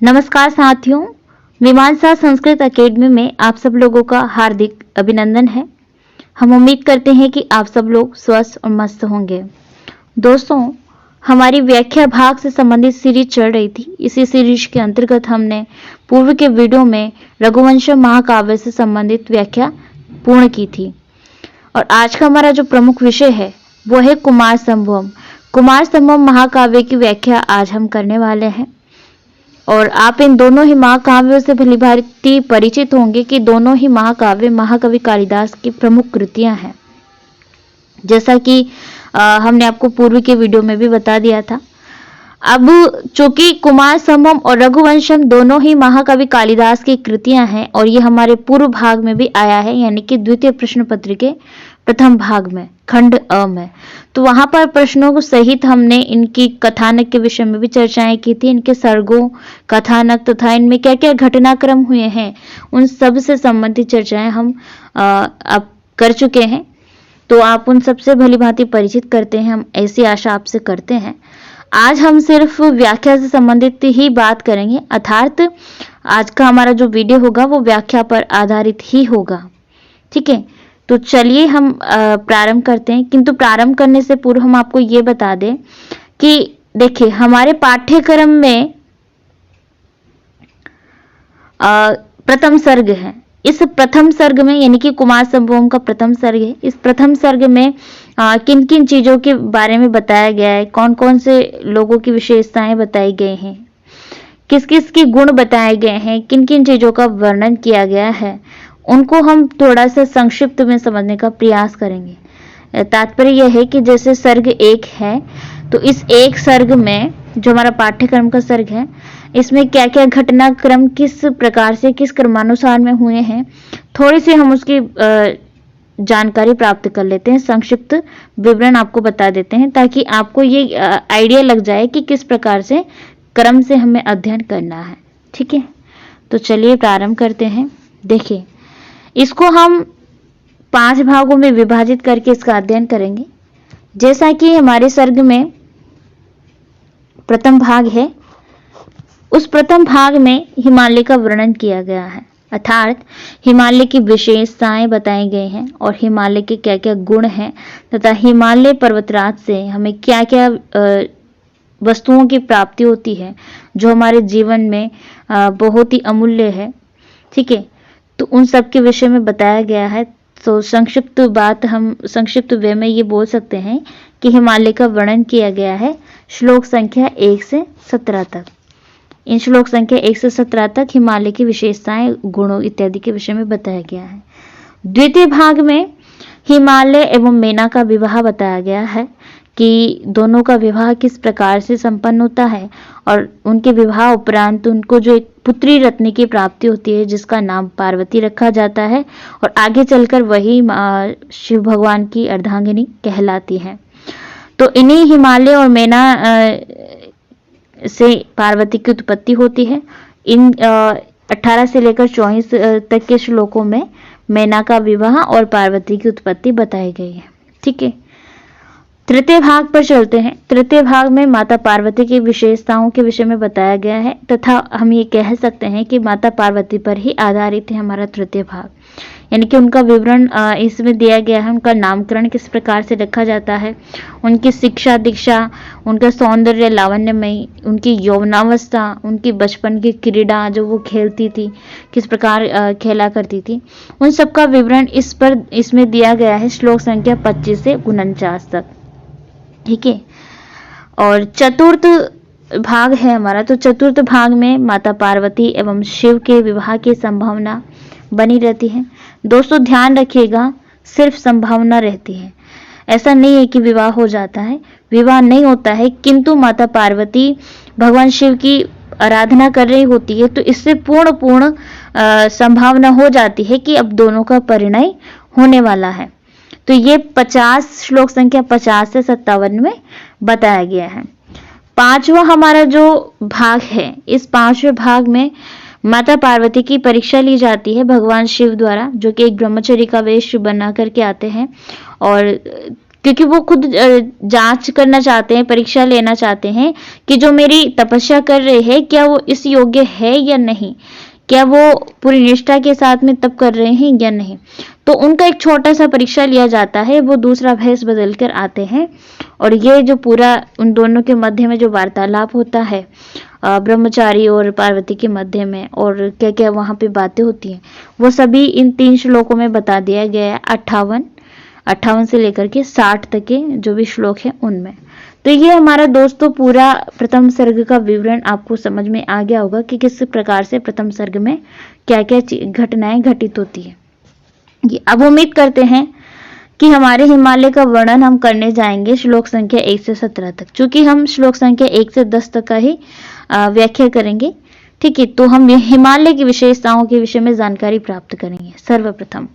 नमस्कार साथियों, मीमांसा संस्कृत एकेडमी में आप सब लोगों का हार्दिक अभिनंदन है। हम उम्मीद करते हैं कि आप सब लोग स्वस्थ और मस्त होंगे। दोस्तों, हमारी व्याख्या भाग से संबंधित सीरीज चल रही थी। इसी सीरीज के अंतर्गत हमने पूर्व के वीडियो में रघुवंश महाकाव्य से संबंधित व्याख्या पूर्ण की थी और आज का हमारा जो प्रमुख विषय है वो है कुमार संभवम। कुमार संभवम महाकाव्य की व्याख्या आज हम करने वाले हैं और आप इन दोनों ही महाकाव्यों से भलीभांति परिचित होंगे कि दोनों ही महाकाव्य महाकवि कालिदास की प्रमुख कृतियां हैं, जैसा कि हमने आपको पूर्व के वीडियो में भी बता दिया था। अब चूंकि कुमार संभवम और रघुवंशम दोनों ही महाकवि कालिदास की कृतियां हैं और ये हमारे पूर्व भाग में भी आया है, यानी कि द्वितीय प्रश्न पत्र के प्रथम भाग में खंड अ में, तो वहां पर प्रश्नों को सहित हमने इनकी कथानक के विषय में भी चर्चाएं की थी। इनके सर्गों, कथानक तथा इनमें क्या क्या घटनाक्रम हुए हैं उन सब से संबंधित चर्चाएं हम अब कर चुके हैं, तो आप उन सबसे भलीभांति परिचित करते हैं, हम ऐसी आशा आपसे करते हैं। आज हम सिर्फ व्याख्या से संबंधित ही बात करेंगे, अर्थात आज का हमारा जो वीडियो होगा वो व्याख्या पर आधारित ही होगा। ठीक है, तो चलिए हम प्रारंभ करते हैं। किंतु प्रारंभ करने से पूर्व हम आपको ये बता दें कि देखिए, हमारे पाठ्यक्रम में प्रथम सर्ग है। इस प्रथम सर्ग में, यानी कि कुमार संभवम का प्रथम सर्ग है, इस प्रथम सर्ग में किन किन चीजों के बारे में बताया गया है, कौन कौन से लोगों की विशेषताएं बताई गई हैं, किस किस के गुण बताए गए हैं, किन किन चीजों का वर्णन किया गया है, उनको हम थोड़ा सा संक्षिप्त में समझने का प्रयास करेंगे। तात्पर्य यह है कि जैसे सर्ग एक है, तो इस एक सर्ग में जो हमारा पाठ्यक्रम का सर्ग है, इसमें क्या क्या घटनाक्रम किस प्रकार से किस क्रमानुसार में हुए हैं, थोड़ी सी हम उसकी जानकारी प्राप्त कर लेते हैं, संक्षिप्त विवरण आपको बता देते हैं, ताकि आपको ये आइडिया लग जाए कि किस प्रकार से क्रम से हमें अध्ययन करना है। ठीक है, तो चलिए प्रारंभ करते हैं। देखिए, इसको हम 5 भागों में विभाजित करके इसका अध्ययन करेंगे। जैसा कि हमारे सर्ग में प्रथम भाग है, उस प्रथम भाग में हिमालय का वर्णन किया गया है, अर्थात हिमालय की विशेषताएं बताई गई हैं और हिमालय के क्या क्या गुण हैं तथा हिमालय पर्वतराज से हमें क्या क्या वस्तुओं की प्राप्ति होती है जो हमारे जीवन में बहुत ही अमूल्य है। ठीक है, तो उन सब के विषय में बताया गया है। तो संक्षिप्त बात हम संक्षिप्त वे में ये बोल सकते हैं कि हिमालय का वर्णन किया गया है श्लोक संख्या 1 से 17 तक। इन श्लोक संख्या 1 से 17 तक हिमालय की विशेषताएं, गुणों इत्यादि के विषय में बताया गया है। द्वितीय भाग में हिमालय एवं मेना का विवाह बताया गया है कि दोनों का विवाह किस प्रकार से संपन्न होता है और उनके विवाह उपरांत उनको जो एक पुत्री रत्न की प्राप्ति होती है जिसका नाम पार्वती रखा जाता है और आगे चलकर वही शिव भगवान की अर्धांगिनी कहलाती है। तो इन्हीं हिमालय और मेना से पार्वती की उत्पत्ति होती है। इन 18 से लेकर 24 तक के श्लोकों में मेना का विवाह और पार्वती की उत्पत्ति बताई गई है। ठीक है, तृतीय भाग पर चलते हैं। तृतीय भाग में माता पार्वती की विशेषताओं के विषय में बताया गया है तथा हम ये कह सकते हैं कि माता पार्वती पर ही आधारित है हमारा तृतीय भाग, यानी कि उनका विवरण इसमें दिया गया है। उनका नामकरण किस प्रकार से रखा जाता है, उनकी शिक्षा दीक्षा, उनका सौंदर्य लावण्यमयी, उनकी यौवनावस्था, उनकी बचपन की क्रीड़ा जो वो खेलती थी, किस प्रकार खेला करती थी, उन सब का विवरण इसमें दिया गया है श्लोक संख्या 25 से 49 तक। ठीक है, और चतुर्थ भाग है हमारा, तो चतुर्थ भाग में माता पार्वती एवं शिव के विवाह की संभावना बनी रहती है। दोस्तों ध्यान रखिएगा, सिर्फ संभावना रहती है, ऐसा नहीं है कि विवाह हो जाता है, विवाह नहीं होता है, किंतु माता पार्वती भगवान शिव की आराधना कर रही होती है, तो इससे पूर्ण संभावना हो जाती है कि अब दोनों का परिणय होने वाला है। तो ये 50 श्लोक संख्या 50 से 57 में बताया गया है। पांचवा हमारा जो भाग है, इस 5वें भाग में माता पार्वती की परीक्षा ली जाती है भगवान शिव द्वारा, जो कि एक ब्रह्मचर्य का वेश बना करके आते हैं और क्योंकि वो खुद जांच करना चाहते हैं, परीक्षा लेना चाहते हैं कि जो मेरी तपस्या कर रहे हैं क्या वो इस योग्य है या नहीं, क्या वो पूरी निष्ठा के साथ में तप कर रहे हैं या नहीं। तो उनका एक छोटा सा परीक्षा लिया जाता है, वो दूसरा भेष बदल कर आते हैं और ये जो पूरा उन दोनों के मध्य में जो वार्तालाप होता है ब्रह्मचारी और पार्वती के मध्य में, और क्या क्या वहां पे बातें होती हैं, वो सभी इन 3 श्लोकों में बता दिया गया है। 58 से लेकर के 60 तक के जो भी श्लोक हैं उनमें। तो ये हमारा दोस्तों पूरा प्रथम सर्ग का विवरण आपको समझ में आ गया होगा कि किस प्रकार से प्रथम सर्ग में क्या क्या घटनाएं घटित होती है। अब उम्मीद करते हैं कि हमारे हिमालय का वर्णन हम करने जाएंगे श्लोक संख्या 1 से 17 तक, चूंकि हम श्लोक संख्या 1 से 10 तक का ही व्याख्या करेंगे। ठीक है, तो हम हिमालय की विशेषताओं के विषय में जानकारी प्राप्त करेंगे सर्वप्रथम।